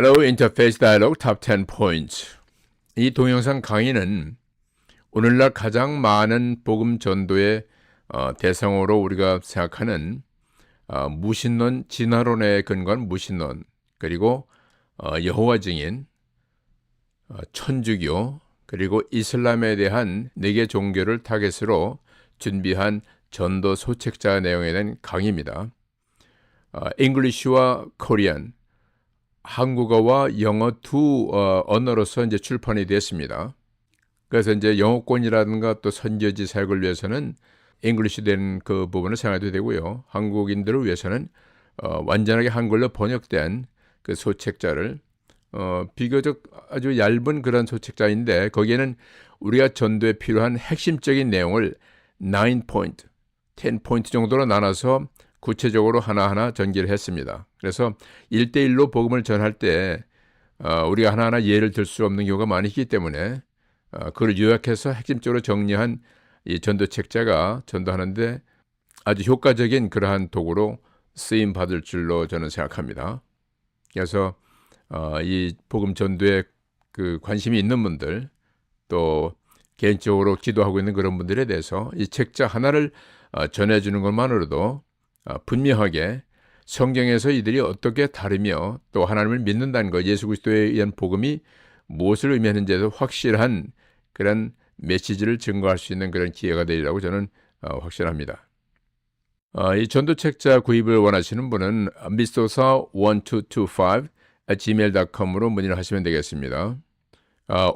Hello, Interface Dialogue Top 10 Points. 이 동영상 강의는 오늘날 가장 많은 복음 전도의 대상으로 우리가 생각하는 무신론, 진화론에 근거한 무신론, 그리고 여호와 증인, 천주교, 그리고 이슬람에 대한 4개 종교를 타겟으로 준비한 전도 소책자 내용에 대한 강의입니다. English와 Korean, 한국어와 영어 두 언어로서 이제 출판이 됐습니다. 그래서 이제 영어권이라든가 또 선교지 사역을 위해서는 잉글리시 된 그 부분을 사용해도 되고요. 한국인들을 위해서는 완전하게 한글로 번역된 그 소책자를 비교적 아주 얇은 그런 소책자인데 거기에는 우리가 전도에 필요한 핵심적인 내용을 9포인트, 10포인트 정도로 나눠서 구체적으로 하나하나 전개를 했습니다. 그래서 1대1로 복음을 전할 때 우리가 하나하나 예를 들 수 없는 경우가 많이 있기 때문에 그걸 요약해서 핵심적으로 정리한 이 전도책자가 전도하는데 아주 효과적인 그러한 도구로 쓰임 받을 줄로 저는 생각합니다. 그래서 이 복음 전도에 그 관심이 있는 분들, 또 개인적으로 기도하고 있는 그런 분들에 대해서 이 책자 하나를 전해주는 것만으로도 분명하게 성경에서 이들이 어떻게 다르며 또 하나님을 믿는다는 것, 예수 그리스도에 의한 복음이 무엇을 의미하는지에도 확실한 그런 메시지를 증거할 수 있는 그런 기회가 되리라고 저는 확신합니다. 이 전도책자 구입을 원하시는 분은 mistosa1225@gmail.com으로 문의를 하시면 되겠습니다.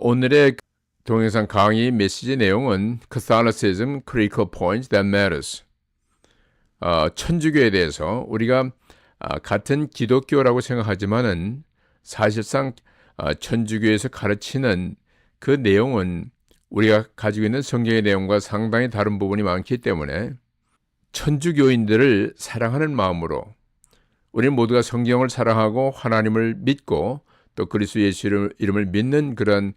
오늘의 동영상 강의 메시지 내용은 Catholicism Critical Points That Matters. 천주교에 대해서 우리가 같은 기독교라고 생각하지만은 사실상 천주교에서 가르치는 그 내용은 우리가 가지고 있는 성경의 내용과 상당히 다른 부분이 많기 때문에 천주교인들을 사랑하는 마음으로 우리는 모두가 성경을 사랑하고 하나님을 믿고 또 그리스도 예수 이름을 믿는 그런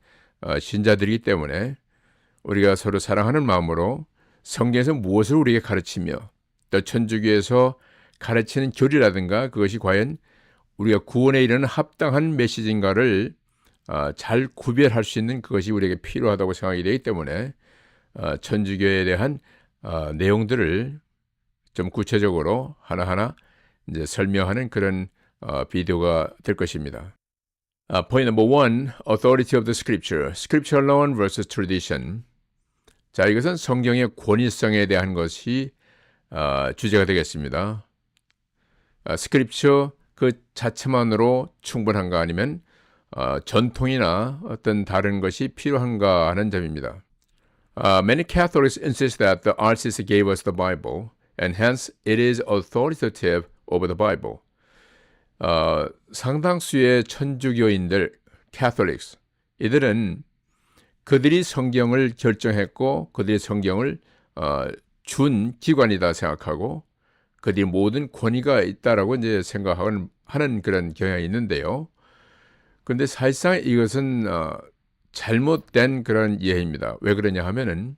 신자들이기 때문에 우리가 서로 사랑하는 마음으로 성경에서 무엇을 우리에게 가르치며 또 천주교에서 가르치는 교리라든가 그것이 과연 우리가 구원에 이르는 합당한 메시지인가를 잘 구별할 수 있는 그것이 우리에게 필요하다고 생각이 되기 때문에 천주교에 대한 내용들을 좀 구체적으로 하나하나 이제 설명하는 그런 비디오가 될 것입니다. Point number one, authority of the scripture. Scripture alone versus tradition. 자, 이것은 성경의 권위성에 대한 것이 주제가 되겠습니다. 스크립처 그 자체만으로 충분한가 아니면 전통이나 어떤 다른 것이 필요한가 하는 점입니다. Many Catholics insist that the RCC gave us the Bible and hence it is authoritative over the Bible. 상당수의 천주교인들, Catholics, 이들은 그들이 성경을 결정했고 그들이 성경을 준 기관이다 생각하고 그들이 모든 권위가 있다라고 이제 생각하는 그런 경향이 있는데요. 그런데 사실상 이것은 잘못된 그런 이해입니다. 왜 그러냐 하면은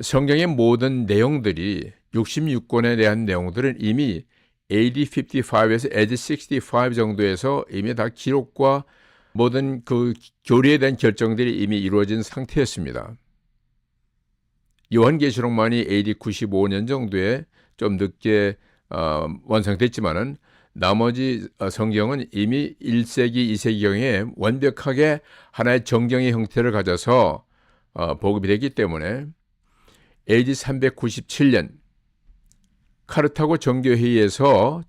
성경의 모든 내용들이 66권에 대한 내용들은 이미 AD 55에서 AD 65 정도에서 이미 다 기록과 모든 그 교리에 대한 결정들이 이미 이루어진 상태였습니다. 요한계시록만이 AD 95년 정도에 좀 늦게 완성됐지만은 나머지 성경은 이미 1세기, 2세기경에 완벽하게 하나의 정경의 형태를 가져서 보급이 됐기 때문에 AD 397년 카르타고 종교회의에서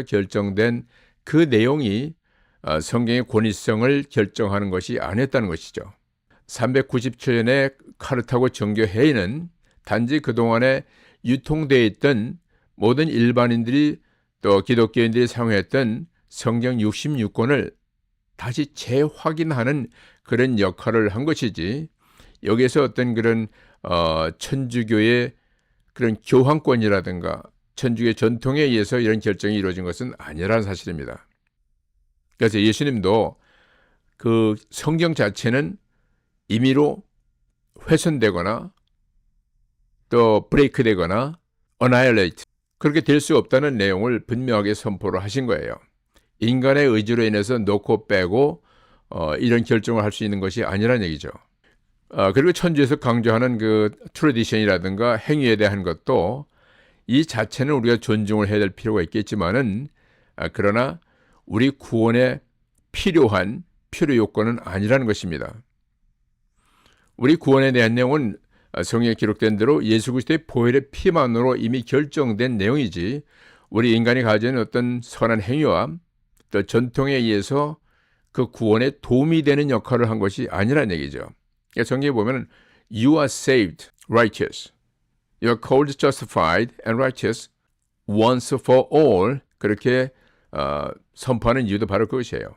결정된 그 내용이 성경의 권위성을 결정하는 것이 아니었다는 것이죠. 397년에 카르타고 종교회의는 단지 그동안에 유통되어 있던 모든 일반인들이 또 기독교인들이 사용했던 성경 66권을 다시 재확인하는 그런 역할을 한 것이지 여기에서 어떤 그런 천주교의 그런 교황권이라든가 천주교 전통에 의해서 이런 결정이 이루어진 것은 아니라는 사실입니다. 그래서 예수님도 그 성경 자체는 임의로 훼손되거나 또 브레이크되거나 annihilate 그렇게 될 수 없다는 내용을 분명하게 선포를 하신 거예요. 인간의 의지로 인해서 놓고 빼고 이런 결정을 할 수 있는 것이 아니라는 얘기죠. 그리고 천주에서 강조하는 그 트래디션이라든가 행위에 대한 것도 이 자체는 우리가 존중을 해야 될 필요가 있겠지만은 그러나 우리 구원에 필요한 필요 요건은 아니라는 것입니다. 우리 구원에 대한 내용은 성경에 기록된 대로 예수 그리스도의 보혈의 피만으로 이미 결정된 내용이지 우리 인간이 가지는 어떤 선한 행위와 또 전통에 의해서 그 구원에 도움이 되는 역할을 한 것이 아니라는 얘기죠. 그러니까 성경에 보면 You are saved, righteous. You are called justified and righteous once for all. 그렇게 선포하는 이유도 바로 그것이에요.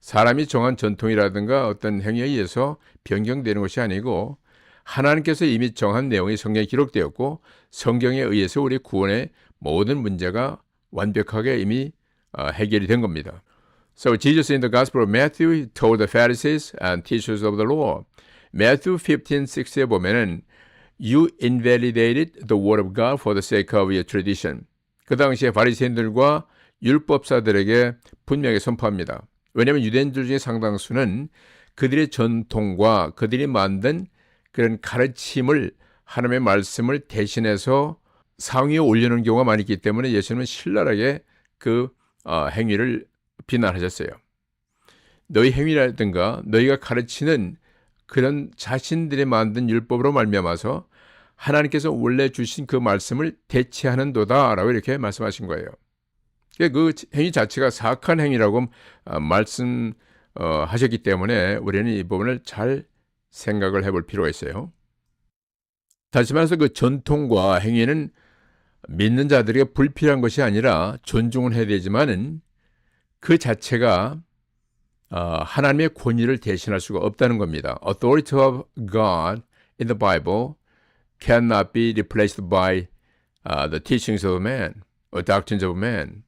사람이 정한 전통이라든가 어떤 행위에 의해서 변경되는 것이 아니고 하나님께서 이미 정한 내용이 성경에 기록되었고 성경에 의해서 우리 구원의 모든 문제가 완벽하게 이미 해결이 된 겁니다. So Jesus in the Gospel of Matthew told the Pharisees and teachers of the law. Matthew 15:6에 보면은 You invalidated the word of God for the sake of your tradition. 그 당시에 바리새인들과 율법사들에게 분명히 선포합니다. 왜냐하면 유대인들 중에 상당수는 그들의 전통과 그들이 만든 그런 가르침을 하나님의 말씀을 대신해서 상위에 올려놓은 경우가 많이 있기 때문에 예수님은 신랄하게 그 행위를 비난하셨어요. 너희 행위라든가 너희가 가르치는 그런 자신들이 만든 율법으로 말미암아서 하나님께서 원래 주신 그 말씀을 대체하는도다 라고 이렇게 말씀하신 거예요. 그 행위 자체가 사악한 행위라고 말씀하셨기 때문에 우리는 이 부분을 잘 생각을 해볼 필요가 있어요. 다시 말해서 그 전통과 행위는 믿는 자들에게 불필요한 것이 아니라 존중은 해야 되지만은 그 자체가 하나님의 권위를 대신할 수가 없다는 겁니다. Authority of God in the Bible cannot be replaced by the teachings of man or doctrines of man.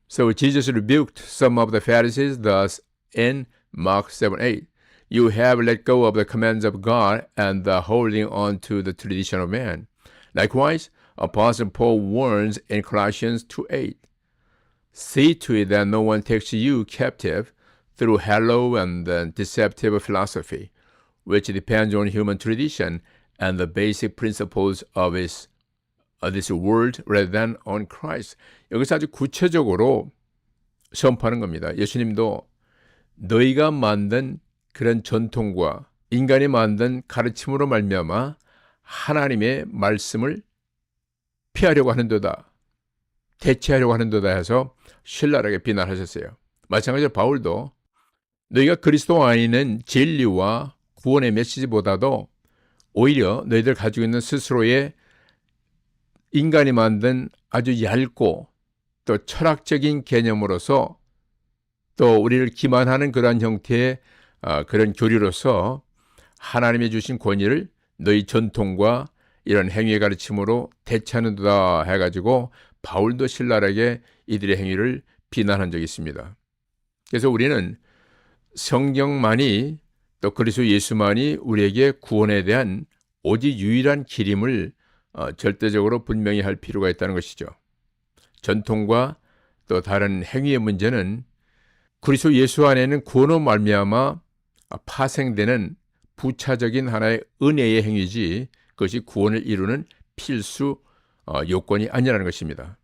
So Jesus rebuked some of the Pharisees thus in Mark 7:8. You have let go of the commands of God and are holding on to the tradition of man. Likewise, Apostle Paul warns in Colossians 2:8. See to it that no one takes you captive through hollow and deceptive philosophy, which depends on human tradition and the basic principles of this world rather than on Christ. 여기서 아주 구체적으로 선포하는 겁니다. 예수님도 너희가 만든 그런 전통과 인간이 만든 가르침으로 말미암아 하나님의 말씀을 피하려고 하는도다. 대체하려고 하는도다 해서 신랄하게 비난하셨어요. 마찬가지로 바울도 너희가 그리스도 안에는 진리와 구원의 메시지보다도 오히려 너희들 가지고 있는 스스로의 인간이 만든 아주 얇고 또 철학적인 개념으로서 또 우리를 기만하는 그러한 형태의 그런 교리로서 하나님이 주신 권위를 너희 전통과 이런 행위의 가르침으로 대체하는도다 해가지고 바울도 신랄하게 이들의 행위를 비난한 적이 있습니다. 그래서 우리는 성경만이 또 그리스도 예수만이 우리에게 구원에 대한 오직 유일한 길임을 절대적으로 분명히 할 필요가 있다는 것이죠. 전통과 또 다른 행위의 문제는 그리스도 예수 안에는 구원으로 말미암아 파생되는 부차적인 하나의 은혜의 행위지 그것이 구원을 이루는 필수 요건이 아니라는 것입니다.